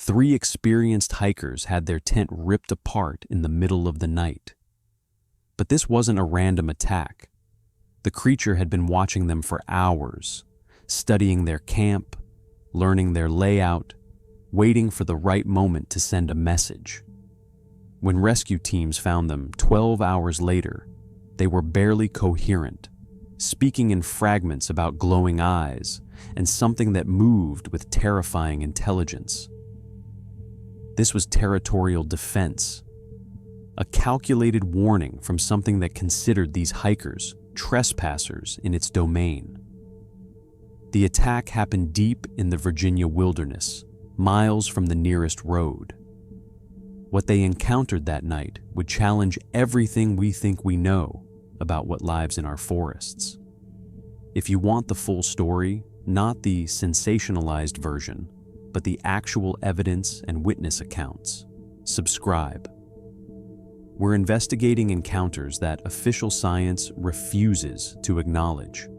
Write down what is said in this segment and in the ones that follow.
3 experienced hikers had their tent ripped apart in the middle of the night. But this wasn't a random attack. The creature had been watching them for hours, studying their camp, learning their layout, waiting for the right moment to send a message. When rescue teams found them 12 hours later, they were barely coherent, speaking in fragments about glowing eyes and something that moved with terrifying intelligence. This was territorial defense, a calculated warning from something that considered these hikers trespassers in its domain. The attack happened deep in the Virginia wilderness, miles from the nearest road. What they encountered that night would challenge everything we think we know about what lives in our forests. If you want the full story, not the sensationalized version, but the actual evidence and witness accounts, subscribe. We're investigating encounters that official science refuses to acknowledge,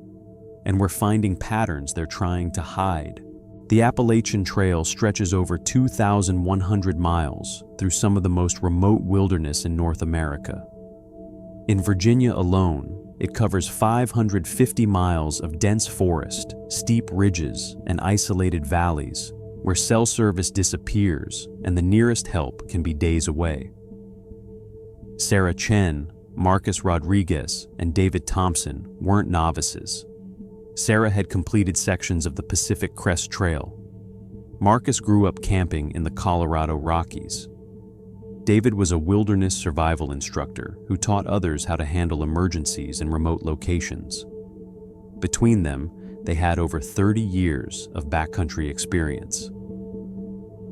and we're finding patterns they're trying to hide. The Appalachian Trail stretches over 2,100 miles through some of the most remote wilderness in North America. In Virginia alone, it covers 550 miles of dense forest, steep ridges, and isolated valleys where cell service disappears and the nearest help can be days away. Sarah Chen, Marcus Rodriguez, and David Thompson weren't novices. Sarah had completed sections of the Pacific Crest Trail. Marcus grew up camping in the Colorado Rockies. David was a wilderness survival instructor who taught others how to handle emergencies in remote locations. Between them, they had over 30 years of backcountry experience.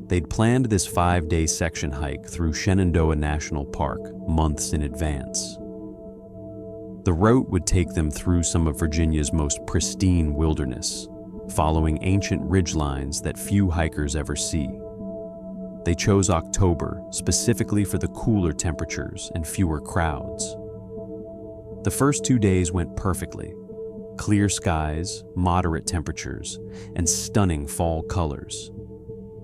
They'd planned this 5-day section hike through Shenandoah National Park months in advance. The route would take them through some of Virginia's most pristine wilderness, following ancient ridgelines that few hikers ever see. They chose October specifically for the cooler temperatures and fewer crowds. The first 2 days went perfectly. Clear skies, moderate temperatures, and stunning fall colors.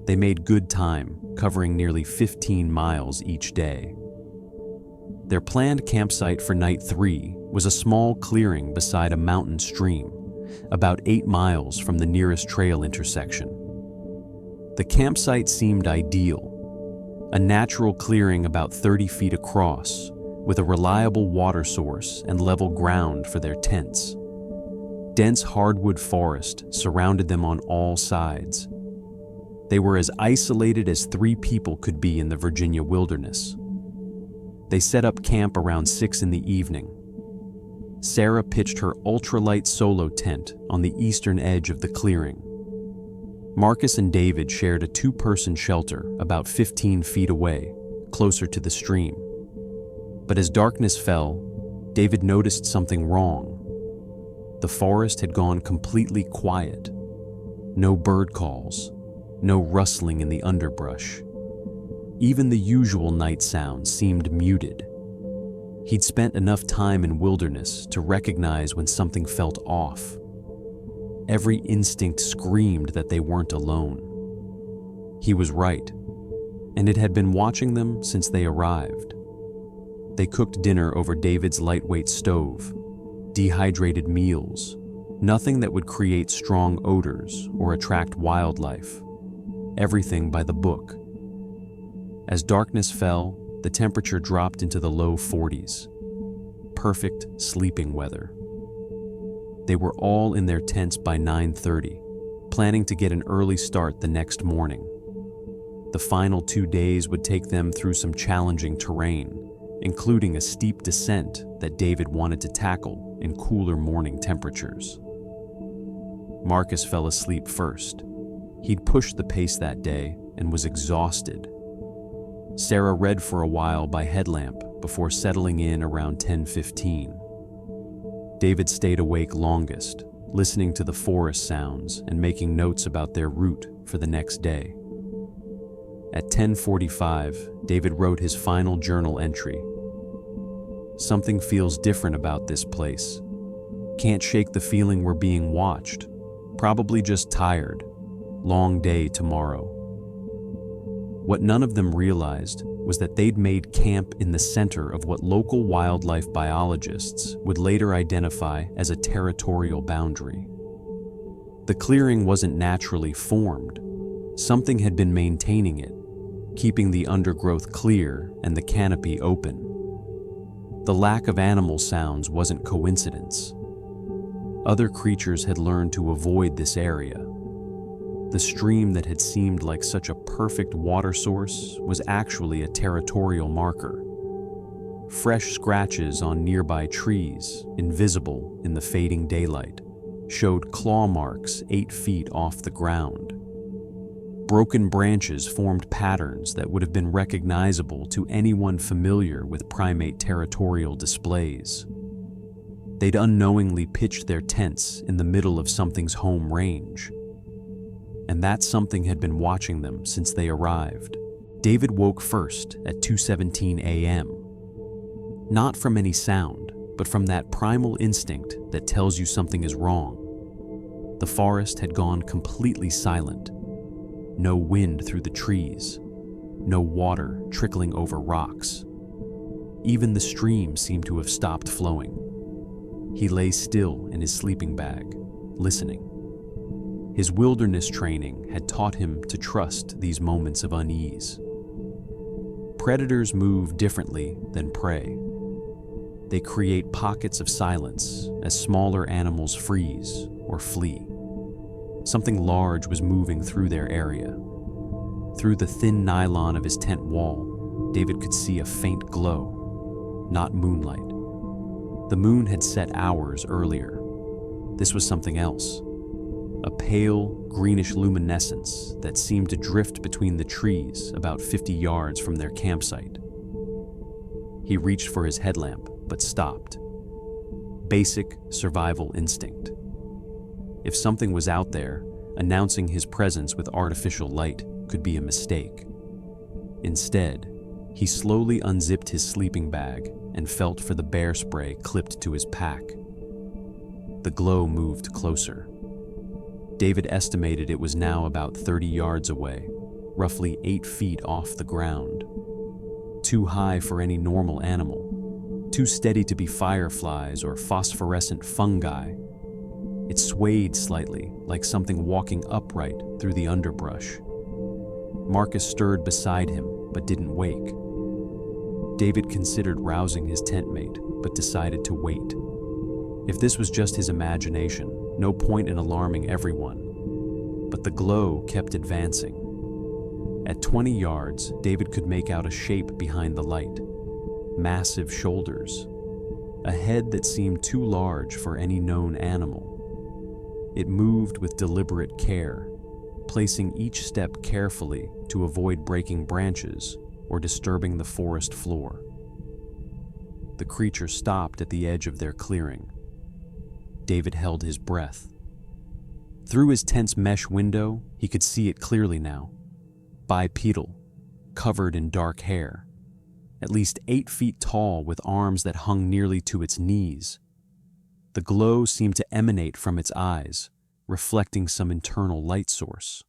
They made good time, covering nearly 15 miles each day. Their planned campsite for night 3 was a small clearing beside a mountain stream, about 8 miles from the nearest trail intersection. The campsite seemed ideal, a natural clearing about 30 feet across, with a reliable water source and level ground for their tents. Dense hardwood forest surrounded them on all sides. They were as isolated as 3 people could be in the Virginia wilderness. They set up camp around 6 in the evening. Sarah pitched her ultralight solo tent on the eastern edge of the clearing. Marcus and David shared a 2-person shelter about 15 feet away, closer to the stream. But as darkness fell, David noticed something wrong. The forest had gone completely quiet. No bird calls, no rustling in the underbrush. Even the usual night sounds seemed muted. He'd spent enough time in wilderness to recognize when something felt off. Every instinct screamed that they weren't alone. He was right, and it had been watching them since they arrived. They cooked dinner over David's lightweight stove, dehydrated meals, nothing that would create strong odors or attract wildlife. Everything by the book. As darkness fell, the temperature dropped into the low 40s. Perfect sleeping weather. They were all in their tents by 9:30, planning to get an early start the next morning. The final 2 days would take them through some challenging terrain, including a steep descent that David wanted to tackle in cooler morning temperatures. Marcus fell asleep first. He'd pushed the pace that day and was exhausted. Sarah read for a while by headlamp before settling in around 10:15. David stayed awake longest, listening to the forest sounds and making notes about their route for the next day. At 10:45, David wrote his final journal entry. Something feels different about this place. Can't shake the feeling we're being watched. Probably just tired. Long day tomorrow. What none of them realized was that they'd made camp in the center of what local wildlife biologists would later identify as a territorial boundary. The clearing wasn't naturally formed. Something had been maintaining it, keeping the undergrowth clear and the canopy open. The lack of animal sounds wasn't coincidence. Other creatures had learned to avoid this area. The stream that had seemed like such a perfect water source was actually a territorial marker. Fresh scratches on nearby trees, invisible in the fading daylight, showed claw marks 8 feet off the ground. Broken branches formed patterns that would have been recognizable to anyone familiar with primate territorial displays. They'd unknowingly pitched their tents in the middle of something's home range. And that something had been watching them since they arrived. David woke first at 2:17 a.m. Not from any sound, but from that primal instinct that tells you something is wrong. The forest had gone completely silent. No wind through the trees. No water trickling over rocks. Even the stream seemed to have stopped flowing. He lay still in his sleeping bag, listening. His wilderness training had taught him to trust these moments of unease. Predators move differently than prey. They create pockets of silence as smaller animals freeze or flee. Something large was moving through their area. Through the thin nylon of his tent wall, David could see a faint glow, not moonlight. The moon had set hours earlier. This was something else. A pale, greenish luminescence that seemed to drift between the trees about 50 yards from their campsite. He reached for his headlamp, but stopped. Basic survival instinct. If something was out there, announcing his presence with artificial light could be a mistake. Instead, he slowly unzipped his sleeping bag and felt for the bear spray clipped to his pack. The glow moved closer. David estimated it was now about 30 yards away, roughly 8 feet off the ground. Too high for any normal animal, too steady to be fireflies or phosphorescent fungi. It swayed slightly, like something walking upright through the underbrush. Marcus stirred beside him, but didn't wake. David considered rousing his tent mate, but decided to wait. If this was just his imagination, no point in alarming everyone. But the glow kept advancing. At 20 yards, David could make out a shape behind the light. Massive shoulders. A head that seemed too large for any known animal. It moved with deliberate care, placing each step carefully to avoid breaking branches or disturbing the forest floor. The creature stopped at the edge of their clearing. David held his breath. Through his tent's mesh window, he could see it clearly now. Bipedal, covered in dark hair. At least 8 feet tall with arms that hung nearly to its knees. The glow seemed to emanate from its eyes, reflecting some internal light source.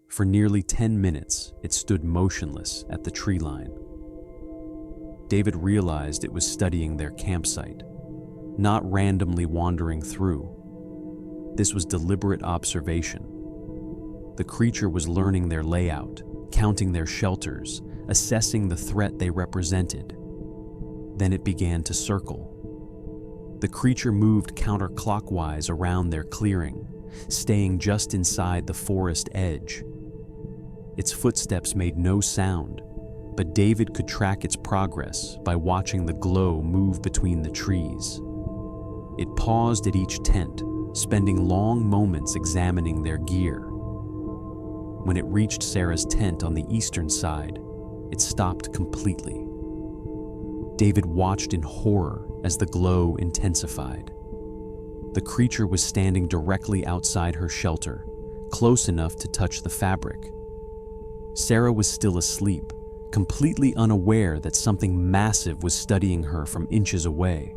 For nearly 10 minutes, it stood motionless at the tree line. David realized it was studying their campsite, not randomly wandering through. This was deliberate observation. The creature was learning their layout, counting their shelters, assessing the threat they represented. Then it began to circle. The creature moved counterclockwise around their clearing, staying just inside the forest edge. Its footsteps made no sound, but David could track its progress by watching the glow move between the trees. It paused at each tent, spending long moments examining their gear. When it reached Sarah's tent on the eastern side, it stopped completely. David watched in horror as the glow intensified. The creature was standing directly outside her shelter, close enough to touch the fabric. Sarah was still asleep, completely unaware that something massive was studying her from inches away.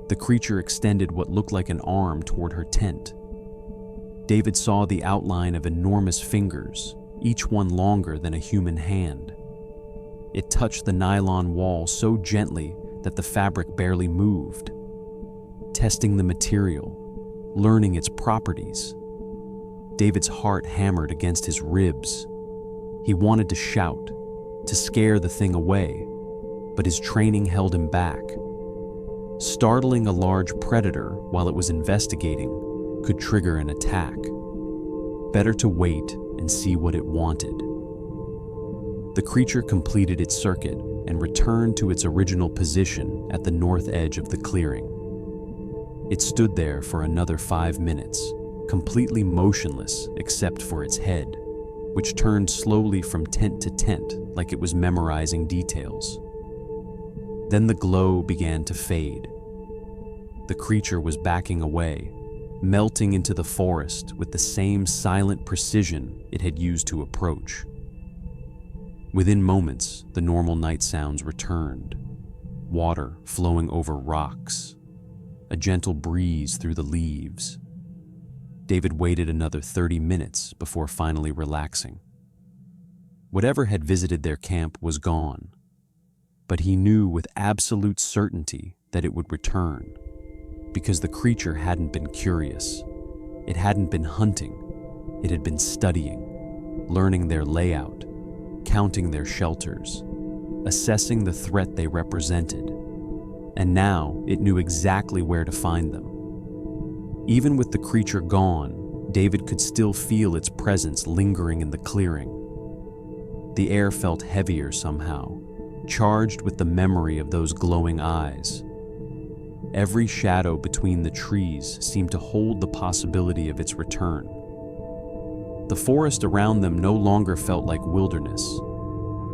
The creature extended what looked like an arm toward her tent. David saw the outline of enormous fingers, each one longer than a human hand. It touched the nylon wall so gently that the fabric barely moved. Testing the material, learning its properties. David's heart hammered against his ribs. He wanted to shout, to scare the thing away, but his training held him back. Startling a large predator while it was investigating could trigger an attack. Better to wait and see what it wanted. The creature completed its circuit and returned to its original position at the north edge of the clearing. It stood there for another 5 minutes, completely motionless except for its head, which turned slowly from tent to tent like it was memorizing details. Then the glow began to fade. The creature was backing away, melting into the forest with the same silent precision it had used to approach. Within moments, the normal night sounds returned. Water flowing over rocks, a gentle breeze through the leaves. David waited another 30 minutes before finally relaxing. Whatever had visited their camp was gone, but he knew with absolute certainty that it would return, because the creature hadn't been curious. It hadn't been hunting. It had been studying, learning their layout, counting their shelters, assessing the threat they represented, and now it knew exactly where to find them. Even with the creature gone, David could still feel its presence lingering in the clearing. The air felt heavier somehow, charged with the memory of those glowing eyes. Every shadow between the trees seemed to hold the possibility of its return. The forest around them no longer felt like wilderness.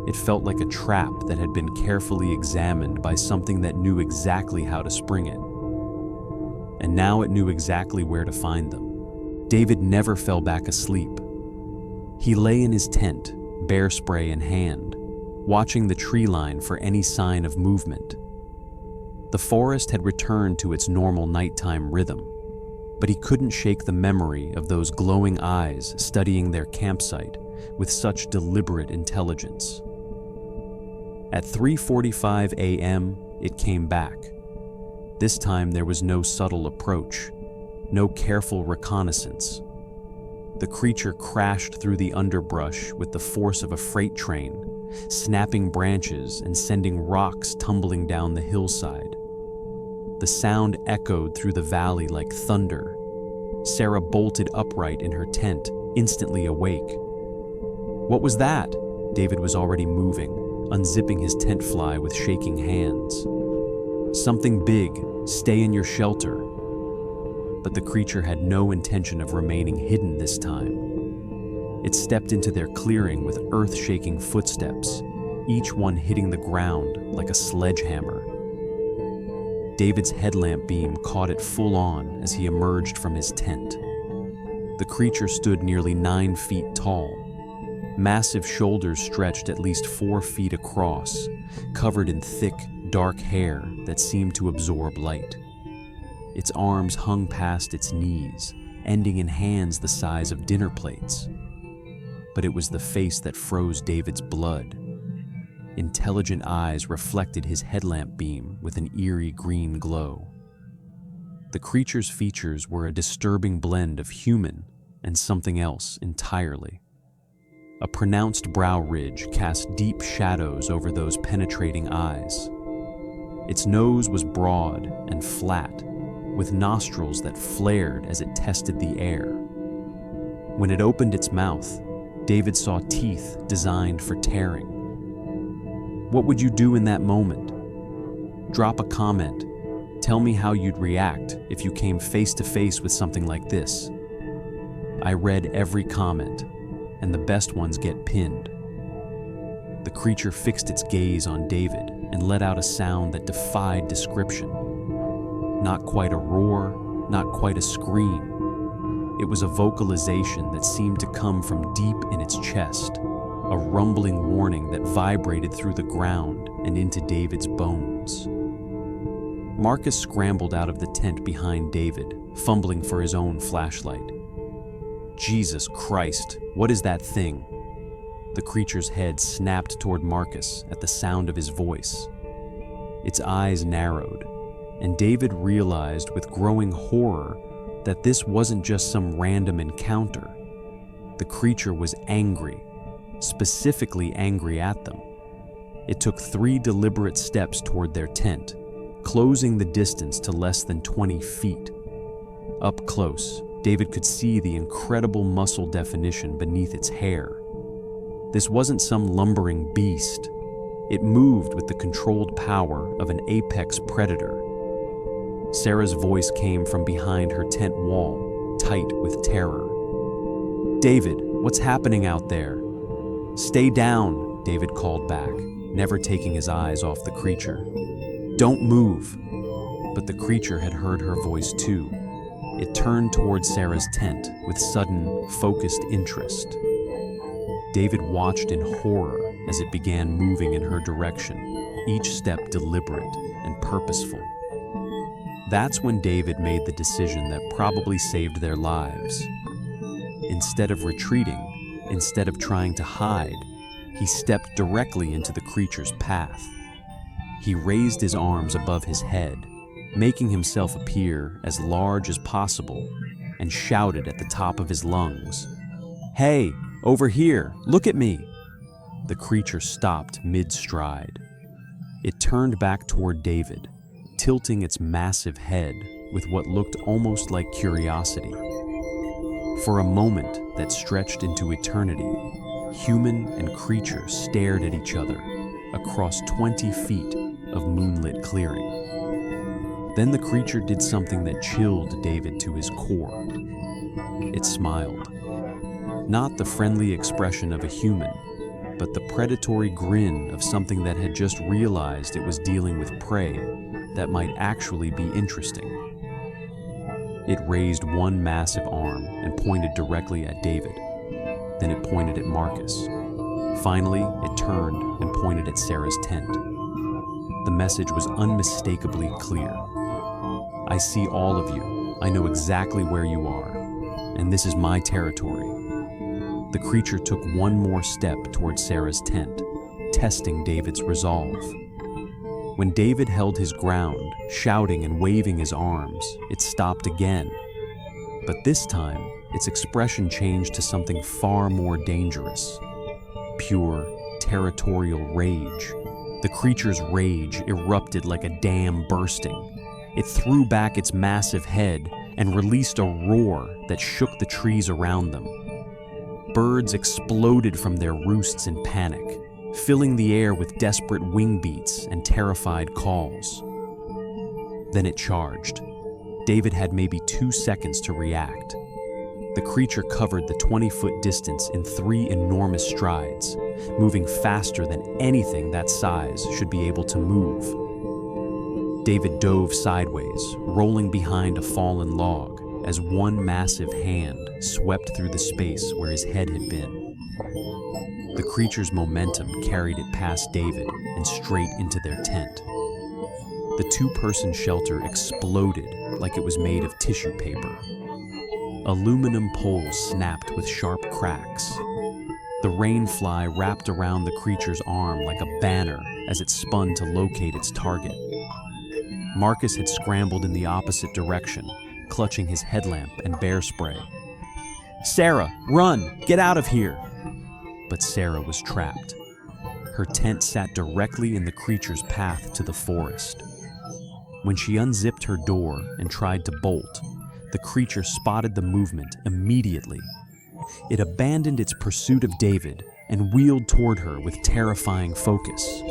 It felt like a trap that had been carefully examined by something that knew exactly how to spring it. And now it knew exactly where to find them. David never fell back asleep. He lay in his tent, bear spray in hand, watching the tree line for any sign of movement. The forest had returned to its normal nighttime rhythm, but he couldn't shake the memory of those glowing eyes studying their campsite with such deliberate intelligence. At 3:45 a.m., it came back. This time there was no subtle approach, no careful reconnaissance. The creature crashed through the underbrush with the force of a freight train, snapping branches and sending rocks tumbling down the hillside. The sound echoed through the valley like thunder. Sarah bolted upright in her tent, instantly awake. What was that? David was already moving, unzipping his tent fly with shaking hands. Something big, stay in your shelter. But the creature had no intention of remaining hidden this time. It stepped into their clearing with earth-shaking footsteps, each one hitting the ground like a sledgehammer. David's headlamp beam caught it full on as he emerged from his tent. The creature stood nearly 9 feet tall. Massive shoulders stretched at least 4 feet across, covered in thick, dark hair that seemed to absorb light. Its arms hung past its knees, ending in hands the size of dinner plates. But it was the face that froze David's blood. Intelligent eyes reflected his headlamp beam with an eerie green glow. The creature's features were a disturbing blend of human and something else entirely. A pronounced brow ridge cast deep shadows over those penetrating eyes. Its nose was broad and flat, with nostrils that flared as it tested the air. When it opened its mouth, David saw teeth designed for tearing. What would you do in that moment? Drop a comment. Tell me how you'd react if you came face to face with something like this. I read every comment, and the best ones get pinned. The creature fixed its gaze on David and let out a sound that defied description. Not quite a roar, not quite a scream. It was a vocalization that seemed to come from deep in its chest, a rumbling warning that vibrated through the ground and into David's bones. Marcus scrambled out of the tent behind David, fumbling for his own flashlight. Jesus Christ, what is that thing? The creature's head snapped toward Marcus at the sound of his voice. Its eyes narrowed, and David realized with growing horror that this wasn't just some random encounter. The creature was angry, specifically angry at them. It took 3 deliberate steps toward their tent, closing the distance to less than 20 feet. Up close, David could see the incredible muscle definition beneath its hair. This wasn't some lumbering beast. It moved with the controlled power of an apex predator. Sarah's voice came from behind her tent wall, tight with terror. "David, what's happening out there?" "Stay down," David called back, never taking his eyes off the creature. "Don't move." But the creature had heard her voice too. It turned toward Sarah's tent with sudden, focused interest. David watched in horror as it began moving in her direction, each step deliberate and purposeful. That's when David made the decision that probably saved their lives. Instead of retreating, instead of trying to hide, he stepped directly into the creature's path. He raised his arms above his head, making himself appear as large as possible, and shouted at the top of his lungs, "Hey, over here, look at me!" The creature stopped mid-stride. It turned back toward David, tilting its massive head with what looked almost like curiosity. For a moment that stretched into eternity, human and creature stared at each other across 20 feet of moonlit clearing. Then the creature did something that chilled David to his core. It smiled. Not the friendly expression of a human, but the predatory grin of something that had just realized it was dealing with prey that might actually be interesting. It raised one massive arm and pointed directly at David. Then it pointed at Marcus. Finally, it turned and pointed at Sarah's tent. The message was unmistakably clear. "I see all of you. I know exactly where you are, and this is my territory." The creature took one more step toward Sarah's tent, testing David's resolve. When David held his ground, shouting and waving his arms, it stopped again. But this time, its expression changed to something far more dangerous. Pure, territorial rage. The creature's rage erupted like a dam bursting. It threw back its massive head and released a roar that shook the trees around them. Birds exploded from their roosts in panic, filling the air with desperate wing beats and terrified calls. Then it charged. David had maybe 2 seconds to react. The creature covered the 20-foot distance in 3 enormous strides, moving faster than anything that size should be able to move. David dove sideways, rolling behind a fallen log, as one massive hand swept through the space where his head had been. The creature's momentum carried it past David and straight into their tent. The 2-person shelter exploded like it was made of tissue paper. Aluminum poles snapped with sharp cracks. The rainfly wrapped around the creature's arm like a banner as it spun to locate its target. Marcus had scrambled in the opposite direction, clutching his headlamp and bear spray. "Sarah, run! Get out of here!" But Sarah was trapped. Her tent sat directly in the creature's path to the forest. When she unzipped her door and tried to bolt, the creature spotted the movement immediately. It abandoned its pursuit of David and wheeled toward her with terrifying focus.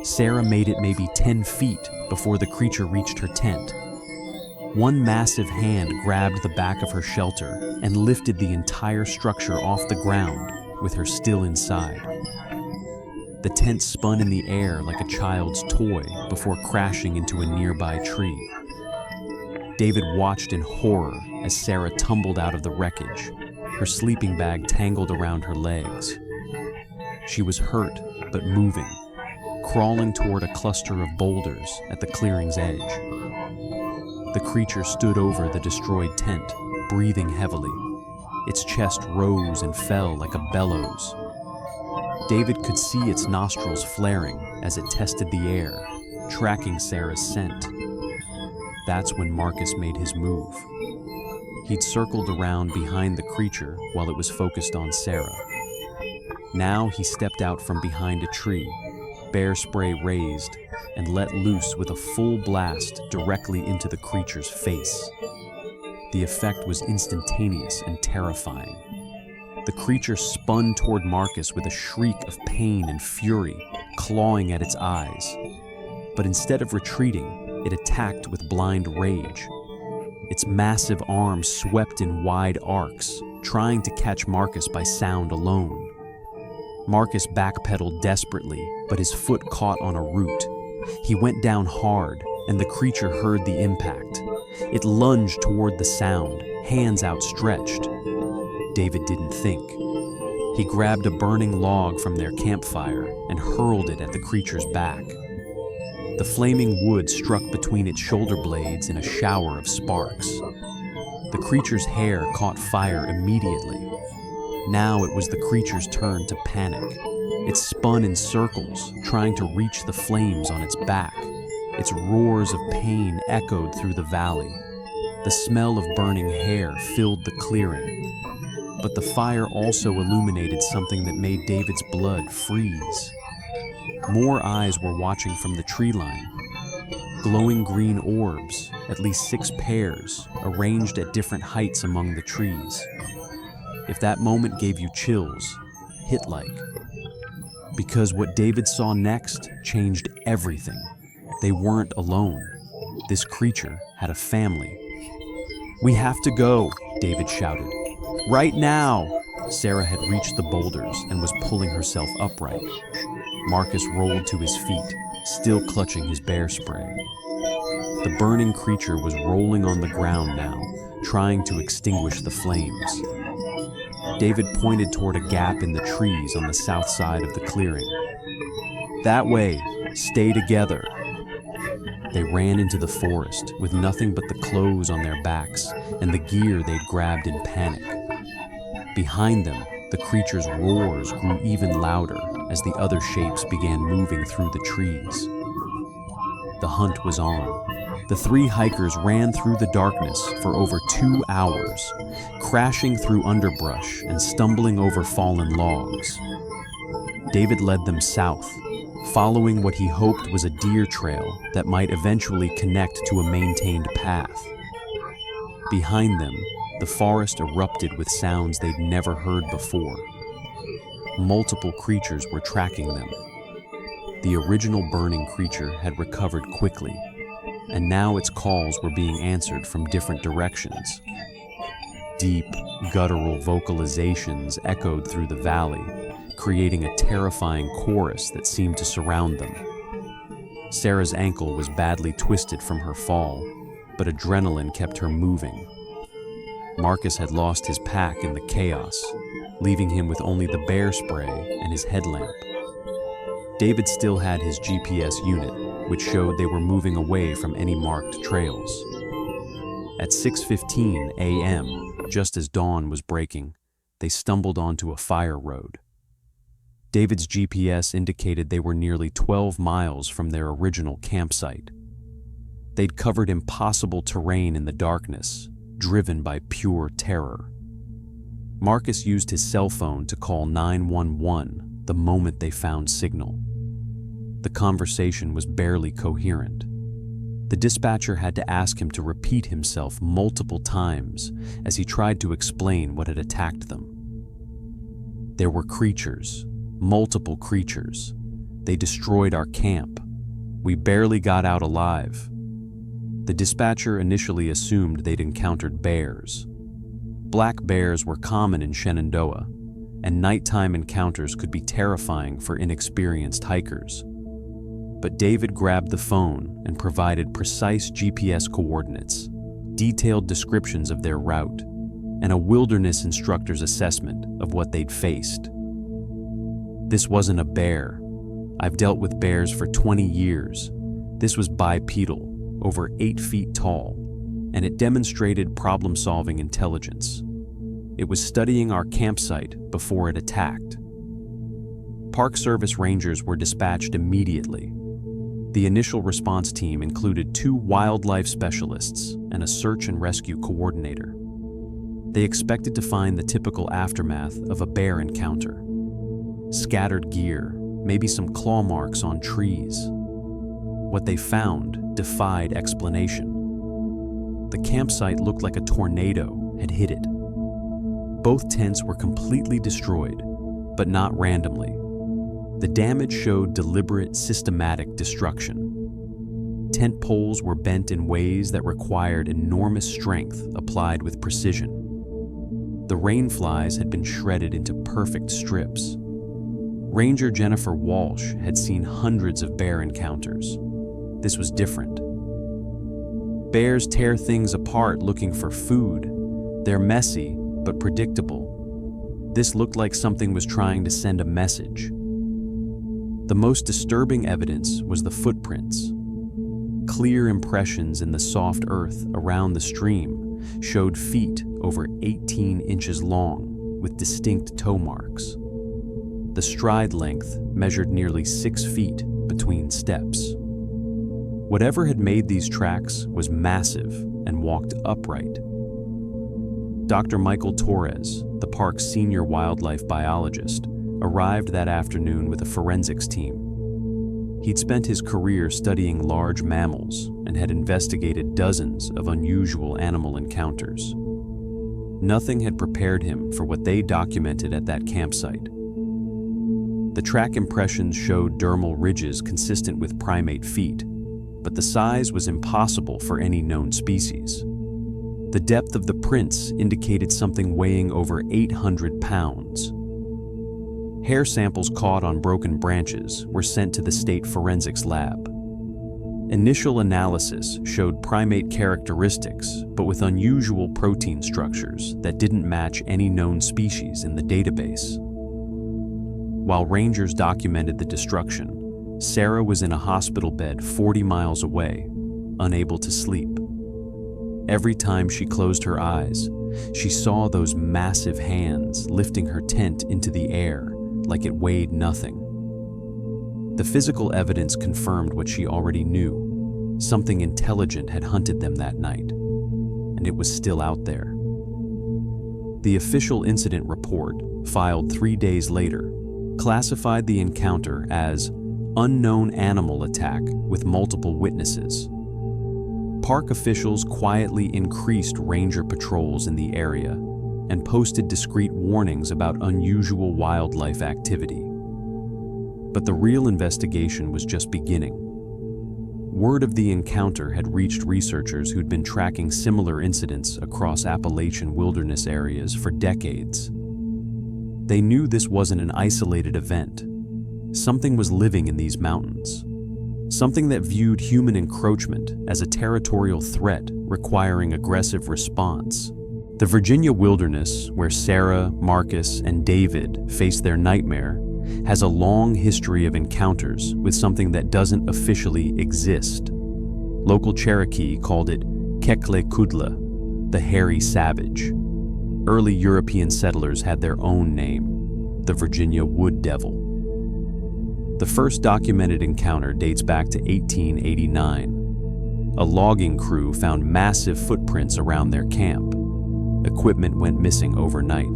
Sarah made it maybe 10 feet before the creature reached her tent. One massive hand grabbed the back of her shelter and lifted the entire structure off the ground with her still inside. The tent spun in the air like a child's toy before crashing into a nearby tree. David watched in horror as Sarah tumbled out of the wreckage, her sleeping bag tangled around her legs. She was hurt but moving, crawling toward a cluster of boulders at the clearing's edge. The creature stood over the destroyed tent, breathing heavily. Its chest rose and fell like a bellows, David could see its nostrils flaring as it tested the air, tracking Sarah's scent. That's when Marcus made his move. He'd circled around behind the creature while it was focused on Sarah. Now he stepped out from behind a tree, bear spray raised, and let loose with a full blast directly into the creature's face. The effect was instantaneous and terrifying. The creature spun toward Marcus with a shriek of pain and fury, clawing at its eyes. But instead of retreating, it attacked with blind rage. Its massive arms swept in wide arcs, trying to catch Marcus by sound alone. Marcus backpedaled desperately, but his foot caught on a root. He went down hard, and the creature heard the impact. It lunged toward the sound, hands outstretched. David didn't think. He grabbed a burning log from their campfire and hurled it at the creature's back. The flaming wood struck between its shoulder blades in a shower of sparks. The creature's hair caught fire immediately. Now it was the creature's turn to panic. It spun in circles, trying to reach the flames on its back. Its roars of pain echoed through the valley. The smell of burning hair filled the clearing. But the fire also illuminated something that made David's blood freeze. More eyes were watching from the tree line. Glowing green orbs, at least 6 pairs, arranged at different heights among the trees. If that moment gave you chills, hit-like. Because what David saw next changed everything. They weren't alone. This creature had a family. "We have to go," David shouted. "Right now!" Sarah had reached the boulders and was pulling herself upright. Marcus rolled to his feet, still clutching his bear spray. The burning creature was rolling on the ground now, trying to extinguish the flames. David pointed toward a gap in the trees on the south side of the clearing. "That way, stay together." They ran into the forest with nothing but the clothes on their backs and the gear they'd grabbed in panic. Behind them, the creature's roars grew even louder as the other shapes began moving through the trees. The hunt was on. The 3 hikers ran through the darkness for over 2 hours, crashing through underbrush and stumbling over fallen logs. David led them south, following what he hoped was a deer trail that might eventually connect to a maintained path. Behind them, the forest erupted with sounds they'd never heard before. Multiple creatures were tracking them. The original burning creature had recovered quickly, and now its calls were being answered from different directions. Deep, guttural vocalizations echoed through the valley, creating a terrifying chorus that seemed to surround them. Sarah's ankle was badly twisted from her fall, but adrenaline kept her moving. Marcus had lost his pack in the chaos, leaving him with only the bear spray and his headlamp. David still had his GPS unit, which showed they were moving away from any marked trails. At 6:15 a.m., just as dawn was breaking, they stumbled onto a fire road. David's GPS indicated they were nearly 12 miles from their original campsite. They'd covered impossible terrain in the darkness, driven by pure terror. Marcus used his cell phone to call 911 the moment they found signal. The conversation was barely coherent. The dispatcher had to ask him to repeat himself multiple times as he tried to explain what had attacked them. There were creatures, multiple creatures. They destroyed our camp. We barely got out alive. The dispatcher initially assumed they'd encountered bears. Black bears were common in Shenandoah, and nighttime encounters could be terrifying for inexperienced hikers. But David grabbed the phone and provided precise GPS coordinates, detailed descriptions of their route, and a wilderness instructor's assessment of what they'd faced. This wasn't a bear. I've dealt with bears for 20 years. This was bipedal, over 8 feet tall, and it demonstrated problem-solving intelligence. It was studying our campsite before it attacked. Park Service rangers were dispatched immediately. The initial response team included 2 wildlife specialists and a search and rescue coordinator. They expected to find the typical aftermath of a bear encounter. Scattered gear, maybe some claw marks on trees. What they found defied explanation. The campsite looked like a tornado had hit it. Both tents were completely destroyed, but not randomly. The damage showed deliberate, systematic destruction. Tent poles were bent in ways that required enormous strength applied with precision. The rain flies had been shredded into perfect strips. Ranger Jennifer Walsh had seen hundreds of bear encounters. This was different. Bears tear things apart looking for food. They're messy, but predictable. This looked like something was trying to send a message. The most disturbing evidence was the footprints. Clear impressions in the soft earth around the stream showed feet over 18 inches long with distinct toe marks. The stride length measured nearly 6 feet between steps. Whatever had made these tracks was massive and walked upright. Dr. Michael Torres, the park's senior wildlife biologist, arrived that afternoon with a forensics team. He'd spent his career studying large mammals and had investigated dozens of unusual animal encounters. Nothing had prepared him for what they documented at that campsite. The track impressions showed dermal ridges consistent with primate feet, but the size was impossible for any known species. The depth of the prints indicated something weighing over 800 pounds. Hair samples caught on broken branches were sent to the state forensics lab. Initial analysis showed primate characteristics, but with unusual protein structures that didn't match any known species in the database. While rangers documented the destruction, Sarah was in a hospital bed 40 miles away, unable to sleep. Every time she closed her eyes, she saw those massive hands lifting her tent into the air like it weighed nothing. The physical evidence confirmed what she already knew. Something intelligent had hunted them that night, and it was still out there. The official incident report, filed 3 days later, classified the encounter as unknown animal attack with multiple witnesses. Park officials quietly increased ranger patrols in the area and posted discreet warnings about unusual wildlife activity. But the real investigation was just beginning. Word of the encounter had reached researchers who'd been tracking similar incidents across Appalachian wilderness areas for decades. They knew this wasn't an isolated event. Something was living in these mountains. Something that viewed human encroachment as a territorial threat requiring aggressive response. The Virginia wilderness, where Sarah, Marcus, and David faced their nightmare, has a long history of encounters with something that doesn't officially exist. Local Cherokee called it Kekle-Kudla, the hairy savage. Early European settlers had their own name, the Virginia Wood Devil. The first documented encounter dates back to 1889. A logging crew found massive footprints around their camp. Equipment went missing overnight.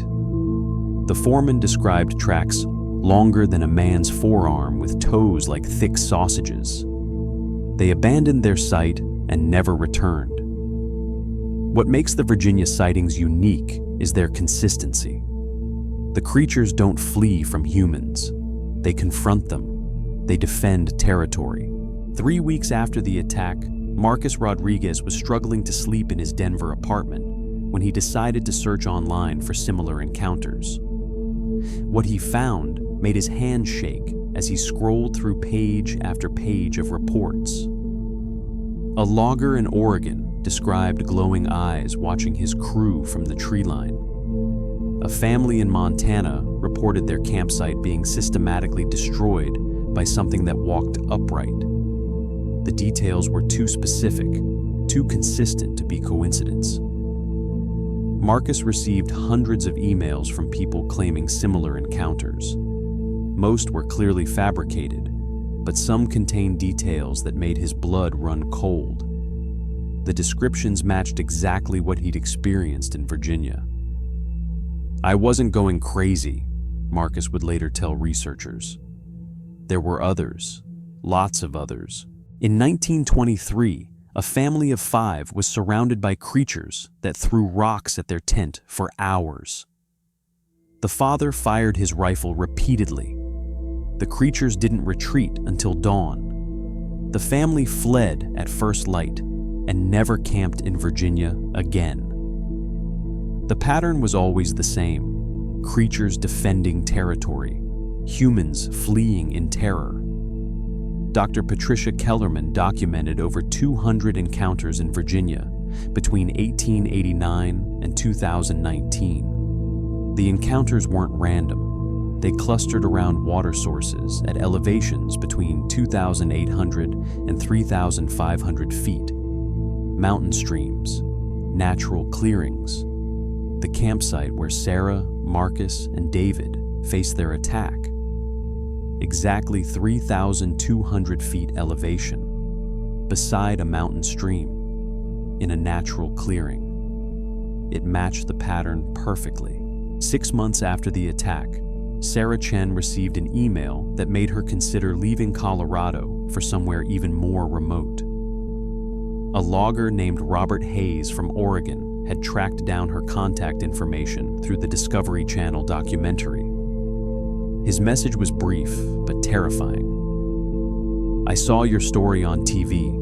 The foreman described tracks longer than a man's forearm with toes like thick sausages. They abandoned their site and never returned. What makes the Virginia sightings unique is their consistency. The creatures don't flee from humans. They confront them. They defend territory. 3 weeks after the attack, Marcus Rodriguez was struggling to sleep in his Denver apartment when he decided to search online for similar encounters. What he found made his hands shake as he scrolled through page after page of reports. A logger in Oregon described glowing eyes watching his crew from the tree line. A family in Montana reported their campsite being systematically destroyed by something that walked upright. The details were too specific, too consistent to be coincidence. Marcus received hundreds of emails from people claiming similar encounters. Most were clearly fabricated, but some contained details that made his blood run cold. The descriptions matched exactly what he'd experienced in Virginia. "I wasn't going crazy," Marcus would later tell researchers. "There were others, lots of others." In 1923, a family of 5 was surrounded by creatures that threw rocks at their tent for hours. The father fired his rifle repeatedly. The creatures didn't retreat until dawn. The family fled at first light and never camped in Virginia again. The pattern was always the same: creatures defending territory, humans fleeing in terror. Dr. Patricia Kellerman documented over 200 encounters in Virginia between 1889 and 2019. The encounters weren't random. They clustered around water sources at elevations between 2,800 and 3,500 feet, mountain streams, natural clearings, the campsite where Sarah, Marcus, and David faced their attack. Exactly 3,200 feet elevation, beside a mountain stream, in a natural clearing. It matched the pattern perfectly. 6 months after the attack, Sarah Chen received an email that made her consider leaving Colorado for somewhere even more remote. A logger named Robert Hayes from Oregon had tracked down her contact information through the Discovery Channel documentary. His message was brief but terrifying. "I saw your story on TV.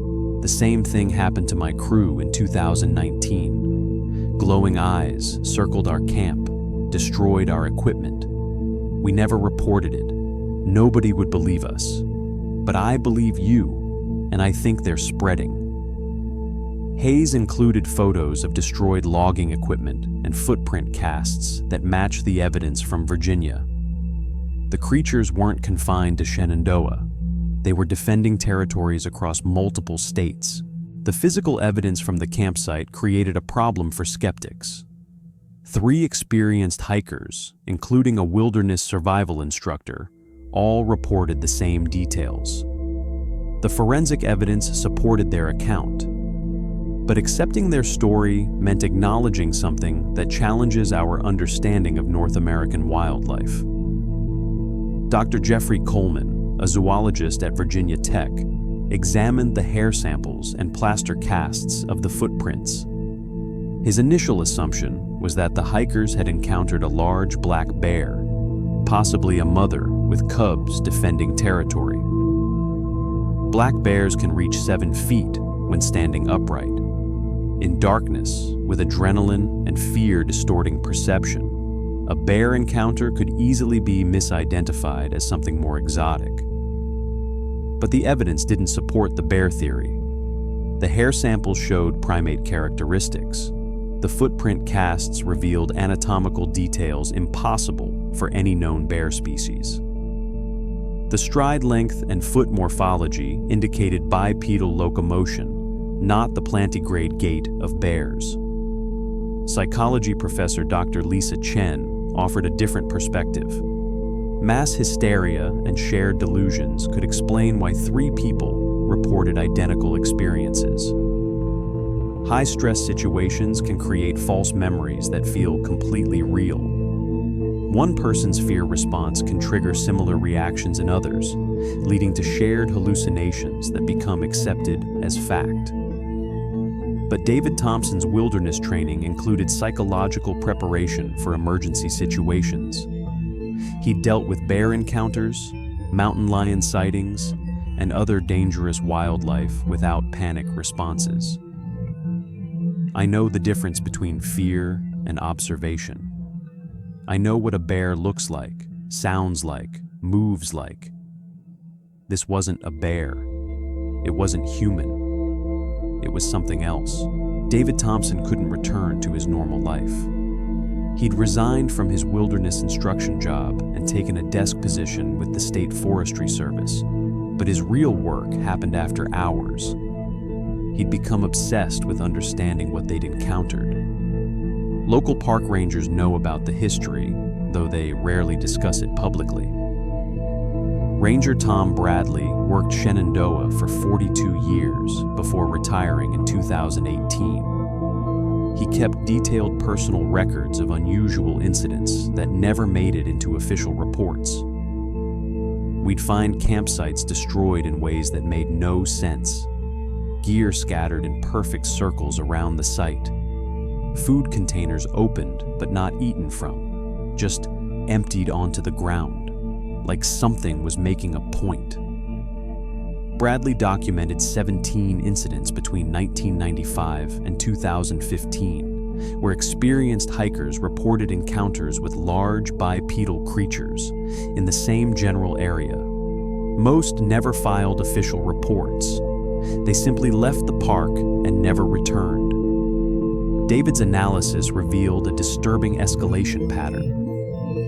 The same thing happened to my crew in 2019. Glowing eyes circled our camp, destroyed our equipment. We never reported it. Nobody would believe us. But I believe you, and I think they're spreading." Hayes included photos of destroyed logging equipment and footprint casts that matched the evidence from Virginia. The creatures weren't confined to Shenandoah. They were defending territories across multiple states. The physical evidence from the campsite created a problem for skeptics. 3 experienced hikers, including a wilderness survival instructor, all reported the same details. The forensic evidence supported their account. But accepting their story meant acknowledging something that challenges our understanding of North American wildlife. Dr. Jeffrey Coleman, a zoologist at Virginia Tech, examined the hair samples and plaster casts of the footprints. His initial assumption was that the hikers had encountered a large black bear, possibly a mother with cubs defending territory. Black bears can reach 7 feet when standing upright. In darkness, with adrenaline and fear distorting perception, a bear encounter could easily be misidentified as something more exotic. But the evidence didn't support the bear theory. The hair samples showed primate characteristics. The footprint casts revealed anatomical details impossible for any known bear species. The stride length and foot morphology indicated bipedal locomotion, not the plantigrade gait of bears. Psychology professor Dr. Lisa Chen offered a different perspective. Mass hysteria and shared delusions could explain why 3 people reported identical experiences. High-stress situations can create false memories that feel completely real. One person's fear response can trigger similar reactions in others, leading to shared hallucinations that become accepted as fact. But David Thompson's wilderness training included psychological preparation for emergency situations. He dealt with bear encounters, mountain lion sightings, and other dangerous wildlife without panic responses. I know the difference between fear and observation. I know what a bear looks like, sounds like, moves like. This wasn't a bear. It wasn't human. It was something else. David Thompson couldn't return to his normal life. He'd resigned from his wilderness instruction job and taken a desk position with the State Forestry Service, but his real work happened after hours. He'd become obsessed with understanding what they'd encountered. Local park rangers know about the history, though they rarely discuss it publicly. Ranger Tom Bradley worked Shenandoah for 42 years before retiring in 2018. He kept detailed personal records of unusual incidents that never made it into official reports. We'd find campsites destroyed in ways that made no sense, gear scattered in perfect circles around the site, food containers opened but not eaten from, just emptied onto the ground, like something was making a point. Bradley documented 17 incidents between 1995 and 2015, where experienced hikers reported encounters with large bipedal creatures in the same general area. Most never filed official reports. They simply left the park and never returned. David's analysis revealed a disturbing escalation pattern.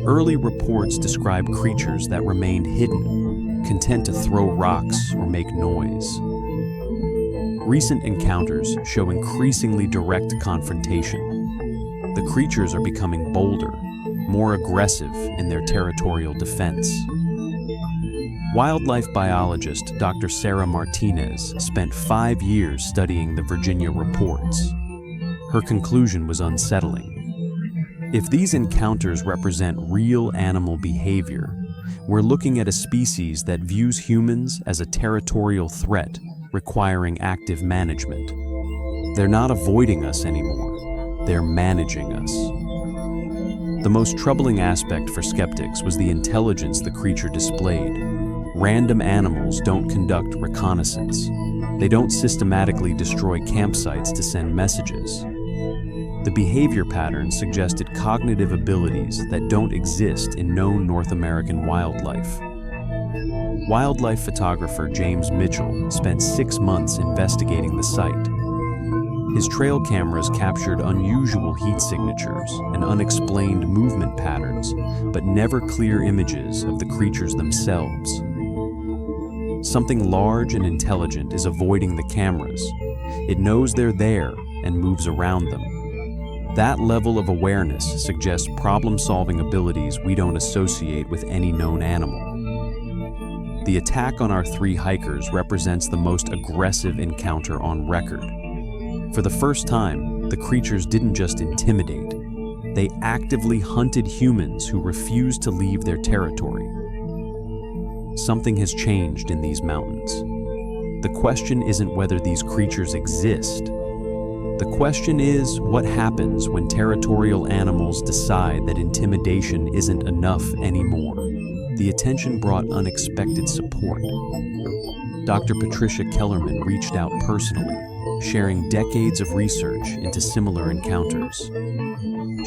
Early reports described creatures that remained hidden, content to throw rocks or make noise. Recent encounters show increasingly direct confrontation. The creatures are becoming bolder, more aggressive in their territorial defense. Wildlife biologist Dr. Sarah Martinez spent 5 years studying the Virginia reports. Her conclusion was unsettling. If these encounters represent real animal behavior, we're looking at a species that views humans as a territorial threat requiring active management. They're not avoiding us anymore, they're managing us. The most troubling aspect for skeptics was the intelligence the creature displayed. Random animals don't conduct reconnaissance. They don't systematically destroy campsites to send messages. The behavior patterns suggested cognitive abilities that don't exist in known North American wildlife. Wildlife photographer James Mitchell spent 6 months investigating the site. His trail cameras captured unusual heat signatures and unexplained movement patterns, but never clear images of the creatures themselves. Something large and intelligent is avoiding the cameras. It knows they're there and moves around them. That level of awareness suggests problem-solving abilities we don't associate with any known animal. The attack on our 3 hikers represents the most aggressive encounter on record. For the first time, the creatures didn't just intimidate. They actively hunted humans who refused to leave their territory. Something has changed in these mountains. The question isn't whether these creatures exist. The question is what happens when territorial animals decide that intimidation isn't enough anymore. The attention brought unexpected support. Dr. Patricia Kellerman reached out personally, sharing decades of research into similar encounters.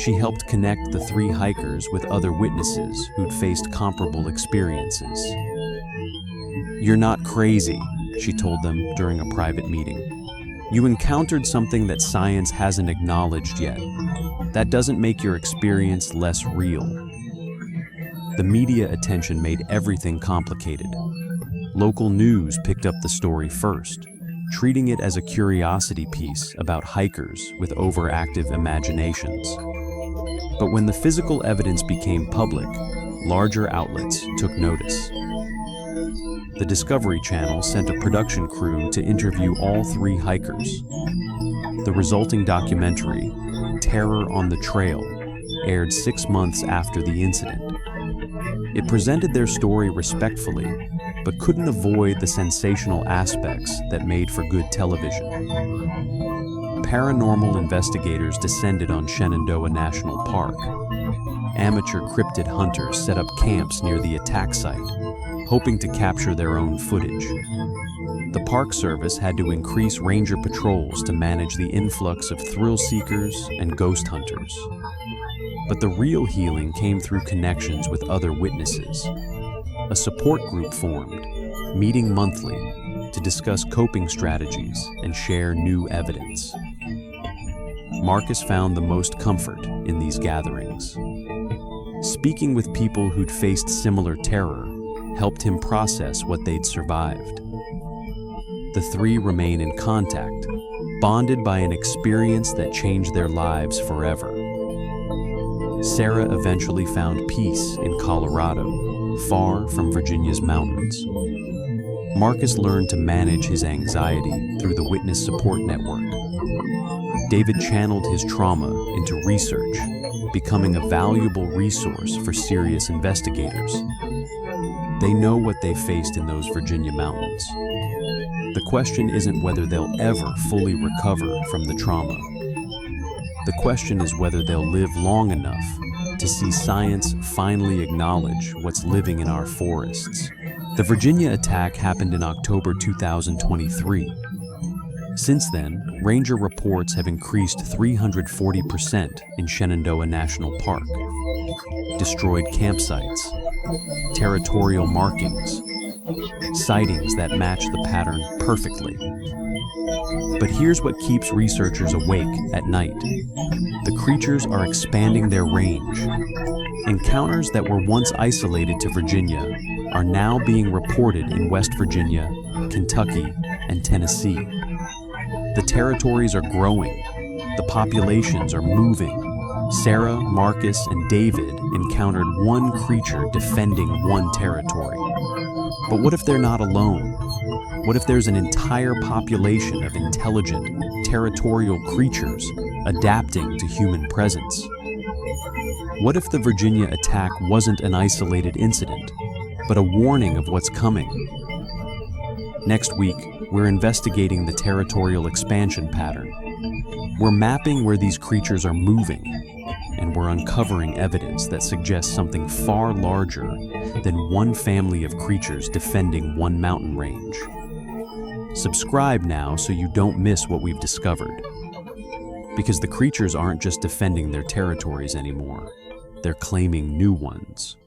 She helped connect the 3 hikers with other witnesses who'd faced comparable experiences. "You're not crazy," she told them during a private meeting. "You encountered something that science hasn't acknowledged yet. That doesn't make your experience less real." The media attention made everything complicated. Local news picked up the story first, treating it as a curiosity piece about hikers with overactive imaginations. But when the physical evidence became public, larger outlets took notice. The Discovery Channel sent a production crew to interview all 3 hikers. The resulting documentary, Terror on the Trail, aired 6 months after the incident. It presented their story respectfully, but couldn't avoid the sensational aspects that made for good television. Paranormal investigators descended on Shenandoah National Park. Amateur cryptid hunters set up camps near the attack site, hoping to capture their own footage. The Park Service had to increase ranger patrols to manage the influx of thrill seekers and ghost hunters. But the real healing came through connections with other witnesses. A support group formed, meeting monthly, to discuss coping strategies and share new evidence. Marcus found the most comfort in these gatherings. Speaking with people who'd faced similar terror helped him process what they'd survived. The 3 remain in contact, bonded by an experience that changed their lives forever. Sarah eventually found peace in Colorado, far from Virginia's mountains. Marcus learned to manage his anxiety through the Witness Support Network. David channeled his trauma into research, becoming a valuable resource for serious investigators. They know what they faced in those Virginia mountains. The question isn't whether they'll ever fully recover from the trauma. The question is whether they'll live long enough to see science finally acknowledge what's living in our forests. The Virginia attack happened in October 2023. Since then, ranger reports have increased 340% in Shenandoah National Park. Destroyed campsites, territorial markings, sightings that match the pattern perfectly. But here's what keeps researchers awake at night. The creatures are expanding their range. Encounters that were once isolated to Virginia are now being reported in West Virginia, Kentucky, and Tennessee. The territories are growing. The populations are moving. Sarah, Marcus, and David encountered one creature defending one territory. But what if they're not alone? What if there's an entire population of intelligent, territorial creatures adapting to human presence? What if the Virginia attack wasn't an isolated incident, but a warning of what's coming? Next week, we're investigating the territorial expansion pattern. We're mapping where these creatures are moving, and we're uncovering evidence that suggests something far larger than one family of creatures defending one mountain range. Subscribe now so you don't miss what we've discovered. Because the creatures aren't just defending their territories anymore, they're claiming new ones.